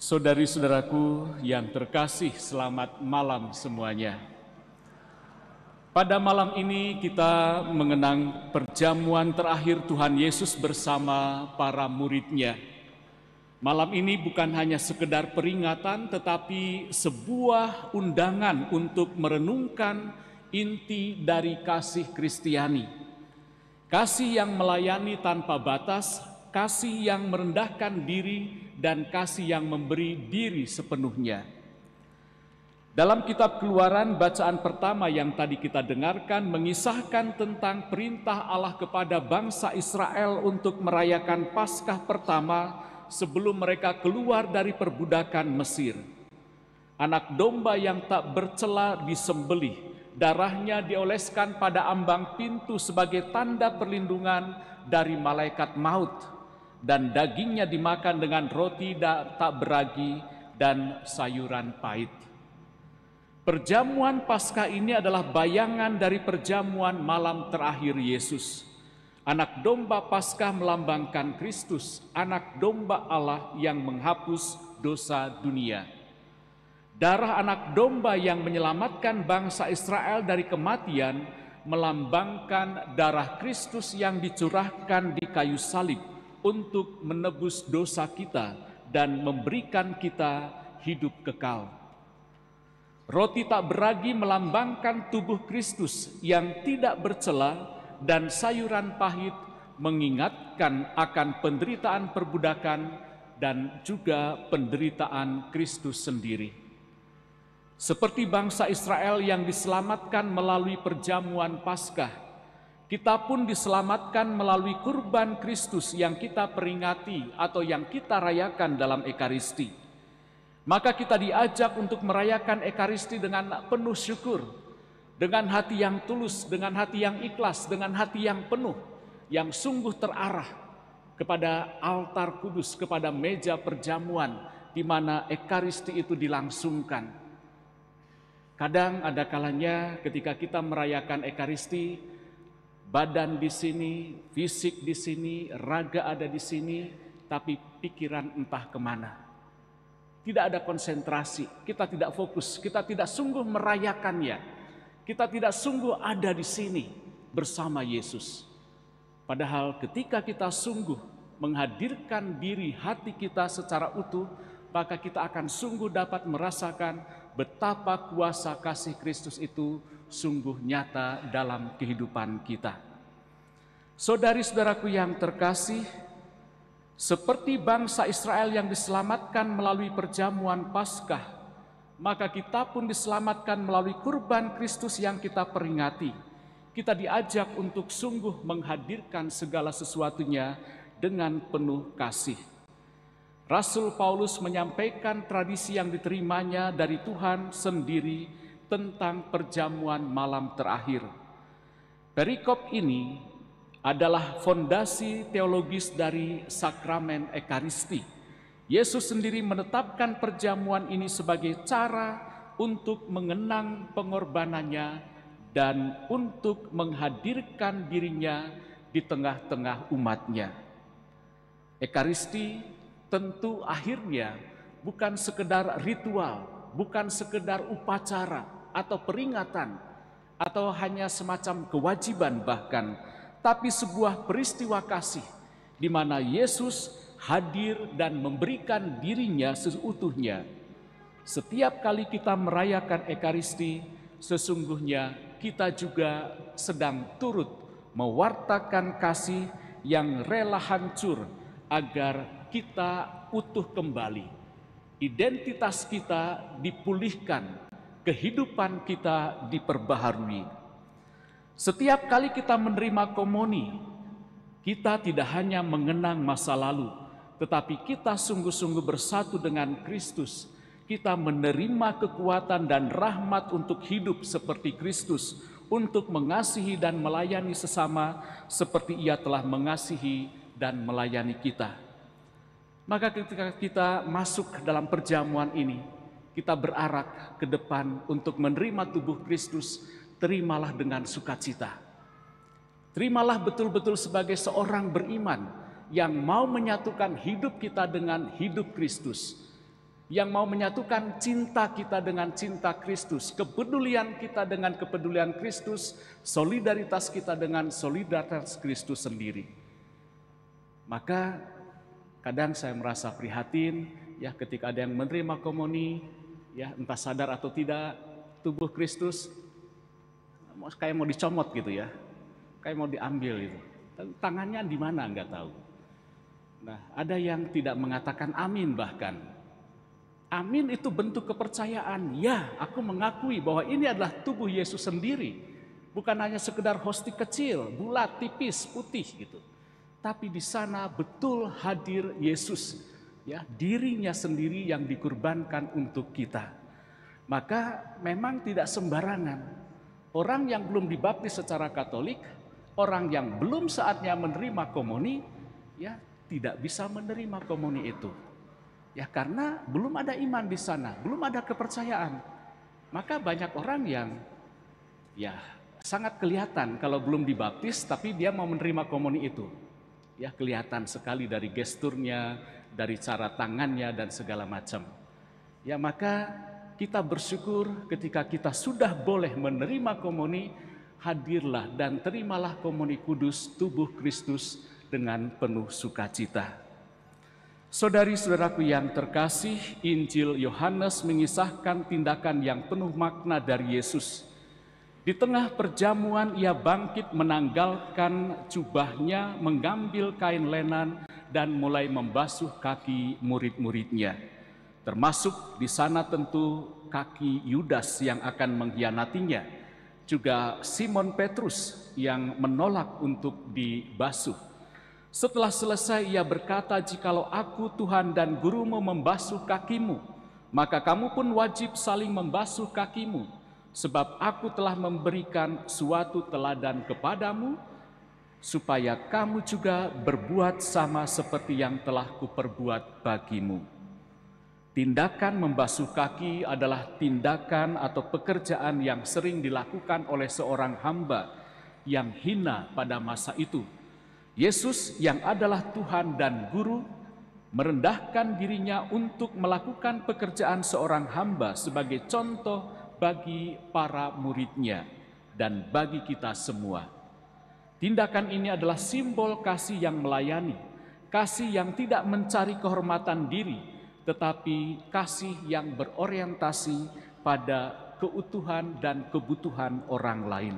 Saudari-saudaraku yang terkasih, selamat malam semuanya. Pada malam ini kita mengenang perjamuan terakhir Tuhan Yesus bersama para murid-Nya. Malam ini bukan hanya sekedar peringatan, tetapi sebuah undangan untuk merenungkan inti dari kasih Kristiani. Kasih yang melayani tanpa batas, kasih yang merendahkan diri, dan kasih yang memberi diri sepenuhnya. Dalam kitab Keluaran, bacaan pertama yang tadi kita dengarkan mengisahkan tentang perintah Allah kepada bangsa Israel untuk merayakan Paskah pertama sebelum mereka keluar dari perbudakan Mesir. Anak domba yang tak bercela disembelih, darahnya dioleskan pada ambang pintu sebagai tanda perlindungan dari malaikat maut, dan dagingnya dimakan dengan roti tak beragi dan sayuran pahit. Perjamuan Paskah ini adalah bayangan dari perjamuan malam terakhir Yesus. Anak domba Paskah melambangkan Kristus, anak domba Allah yang menghapus dosa dunia. Darah anak domba yang menyelamatkan bangsa Israel dari kematian melambangkan darah Kristus yang dicurahkan di kayu salib untuk menebus dosa kita dan memberikan kita hidup kekal. Roti tak beragi melambangkan tubuh Kristus yang tidak bercela, dan sayuran pahit mengingatkan akan penderitaan perbudakan dan juga penderitaan Kristus sendiri. Seperti bangsa Israel yang diselamatkan melalui perjamuan Paskah, kita pun diselamatkan melalui kurban Kristus yang kita peringati atau yang kita rayakan dalam Ekaristi. Maka kita diajak untuk merayakan Ekaristi dengan penuh syukur, dengan hati yang tulus, dengan hati yang ikhlas, dengan hati yang penuh, yang sungguh terarah kepada altar kudus, kepada meja perjamuan di mana Ekaristi itu dilangsungkan. Kadang ada kalanya ketika kita merayakan Ekaristi, badan di sini, fisik di sini, raga ada di sini, tapi pikiran entah kemana. Tidak ada konsentrasi, kita tidak fokus, kita tidak sungguh merayakannya. Kita tidak sungguh ada di sini bersama Yesus. Padahal ketika kita sungguh menghadirkan diri hati kita secara utuh, maka kita akan sungguh dapat merasakan betapa kuasa kasih Kristus itu sungguh nyata dalam kehidupan kita. Saudari-saudaraku yang terkasih, seperti bangsa Israel yang diselamatkan melalui perjamuan Paskah, maka kita pun diselamatkan melalui kurban Kristus yang kita peringati. Kita diajak untuk sungguh menghadirkan segala sesuatunya dengan penuh kasih. Rasul Paulus menyampaikan tradisi yang diterimanya dari Tuhan sendiri tentang perjamuan malam terakhir. Perikop ini adalah fondasi teologis dari sakramen Ekaristi. Yesus sendiri menetapkan perjamuan ini sebagai cara untuk mengenang pengorbanannya dan untuk menghadirkan dirinya di tengah-tengah umatnya. Ekaristi tentu akhirnya bukan sekedar ritual, bukan sekedar upacara atau peringatan, atau hanya semacam kewajiban bahkan, tapi sebuah peristiwa kasih di mana Yesus hadir dan memberikan dirinya seutuhnya. Setiap kali kita merayakan Ekaristi, sesungguhnya kita juga sedang turut mewartakan kasih yang rela hancur agar kita utuh kembali, identitas kita dipulihkan, kehidupan kita diperbaharui. Setiap kali kita menerima komuni, kita tidak hanya mengenang masa lalu, tetapi kita sungguh-sungguh bersatu dengan Kristus. Kita menerima kekuatan dan rahmat untuk hidup seperti Kristus, untuk mengasihi dan melayani sesama seperti Ia telah mengasihi dan melayani kita. Maka ketika kita masuk dalam perjamuan ini, kita berarak ke depan untuk menerima tubuh Kristus. Terimalah dengan sukacita. Terimalah betul-betul sebagai seorang beriman yang mau menyatukan hidup kita dengan hidup Kristus. yang mau menyatukan cinta kita dengan cinta Kristus, kepedulian kita dengan kepedulian Kristus, solidaritas kita dengan solidaritas Kristus sendiri. Maka kadang saya merasa prihatin ya ketika ada yang menerima komuni, ya entah sadar atau tidak, tubuh Kristus kayak mau dicomot gitu ya, kayak mau diambil gitu. Tangannya di mana nggak tahu. Nah, ada yang tidak mengatakan amin bahkan. Amin itu bentuk kepercayaan. Ya, aku mengakui bahwa ini adalah tubuh Yesus sendiri. Bukan hanya sekedar hosti kecil, bulat, tipis, putih gitu. Tapi di sana betul hadir Yesus, ya, dirinya sendiri yang dikurbankan untuk kita. Maka memang tidak sembarangan. Orang yang belum dibaptis secara Katolik, orang yang belum saatnya menerima komuni, ya tidak bisa menerima komuni itu. Ya karena belum ada iman di sana, belum ada kepercayaan. Maka banyak orang yang ya sangat kelihatan kalau belum dibaptis tapi dia mau menerima komuni itu. Ya kelihatan sekali dari gesturnya, dari cara tangannya dan segala macam. Ya maka kita bersyukur ketika kita sudah boleh menerima komuni, hadirlah dan terimalah komuni kudus tubuh Kristus dengan penuh sukacita. Saudari-saudaraku yang terkasih, Injil Yohanes mengisahkan tindakan yang penuh makna dari Yesus. Di tengah perjamuan ia bangkit menanggalkan jubahnya, mengambil kain lenan dan mulai membasuh kaki murid-muridnya. Termasuk di sana tentu kaki Yudas yang akan mengkhianatinya, juga Simon Petrus yang menolak untuk dibasuh. Setelah selesai ia berkata, "Jikalau aku Tuhan dan gurumu membasuh kakimu, maka kamu pun wajib saling membasuh kakimu, sebab aku telah memberikan suatu teladan kepadamu, supaya kamu juga berbuat sama seperti yang telah kuperbuat bagimu." Tindakan membasuh kaki adalah tindakan atau pekerjaan yang sering dilakukan oleh seorang hamba yang hina pada masa itu. Yesus yang adalah Tuhan dan Guru merendahkan dirinya untuk melakukan pekerjaan seorang hamba sebagai contoh bagi para muridnya dan bagi kita semua. Tindakan ini adalah simbol kasih yang melayani, kasih yang tidak mencari kehormatan diri, tetapi kasih yang berorientasi pada keutuhan dan kebutuhan orang lain.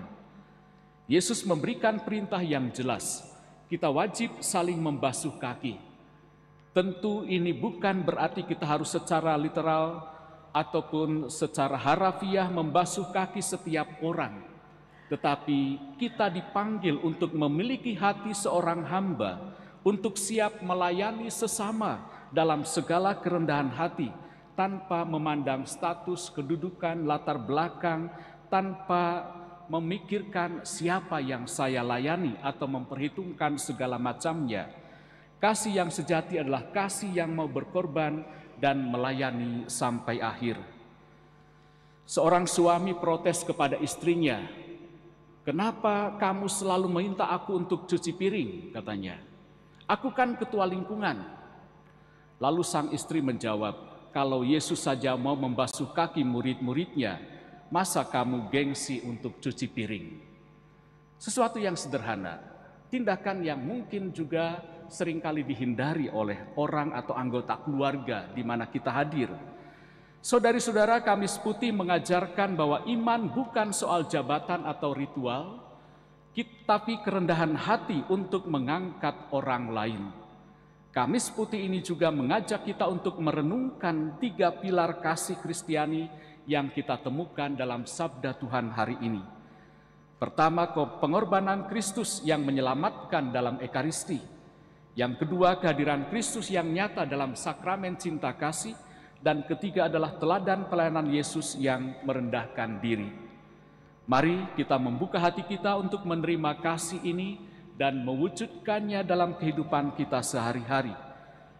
Yesus memberikan perintah yang jelas. Kita wajib saling membasuh kaki. Tentu ini bukan berarti kita harus secara literal ataupun secara harafiah membasuh kaki setiap orang. Tetapi kita dipanggil untuk memiliki hati seorang hamba, untuk siap melayani sesama dalam segala kerendahan hati, tanpa memandang status, kedudukan, latar belakang, tanpa memikirkan siapa yang saya layani atau memperhitungkan segala macamnya. Kasih yang sejati adalah kasih yang mau berkorban dan melayani sampai akhir. Seorang suami protes kepada istrinya, "Kenapa kamu selalu meminta aku untuk cuci piring?" katanya. "Aku kan ketua lingkungan." Lalu sang istri menjawab, "Kalau Yesus saja mau membasuh kaki murid-muridnya, masa kamu gengsi untuk cuci piring?" Sesuatu yang sederhana, tindakan yang mungkin juga seringkali dihindari oleh orang atau anggota keluarga di mana kita hadir. Saudari-saudara, Kamis Putih mengajarkan bahwa iman bukan soal jabatan atau ritual, tapi kerendahan hati untuk mengangkat orang lain. Kamis Putih ini juga mengajak kita untuk merenungkan 3 pilar kasih Kristiani yang kita temukan dalam sabda Tuhan hari ini. Pertama, pengorbanan Kristus yang menyelamatkan dalam Ekaristi. Yang kedua, kehadiran Kristus yang nyata dalam sakramen cinta kasih. Dan ketiga adalah teladan pelayanan Yesus yang merendahkan diri. Mari kita membuka hati kita untuk menerima kasih ini dan mewujudkannya dalam kehidupan kita sehari-hari.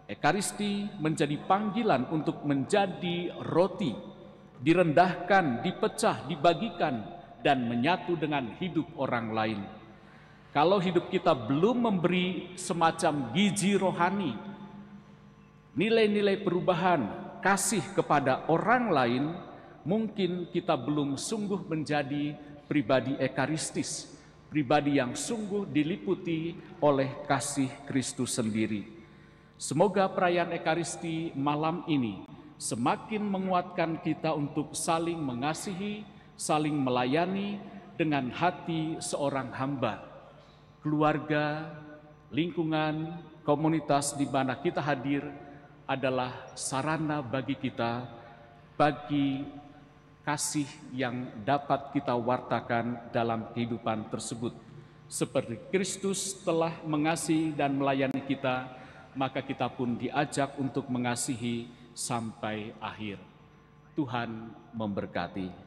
Ekaristi menjadi panggilan untuk menjadi roti, direndahkan, dipecah, dibagikan, dan menyatu dengan hidup orang lain. Kalau hidup kita belum memberi semacam gizi rohani, nilai-nilai perubahan, kasih kepada orang lain, mungkin kita belum sungguh menjadi pribadi ekaristis, pribadi yang sungguh diliputi oleh kasih Kristus sendiri. Semoga perayaan Ekaristi malam ini semakin menguatkan kita untuk saling mengasihi, saling melayani dengan hati seorang hamba. Keluarga, lingkungan, komunitas di mana kita hadir adalah sarana bagi kita, bagi kasih yang dapat kita wartakan dalam kehidupan tersebut. Seperti Kristus telah mengasihi dan melayani kita, maka kita pun diajak untuk mengasihi sampai akhir. Tuhan memberkati.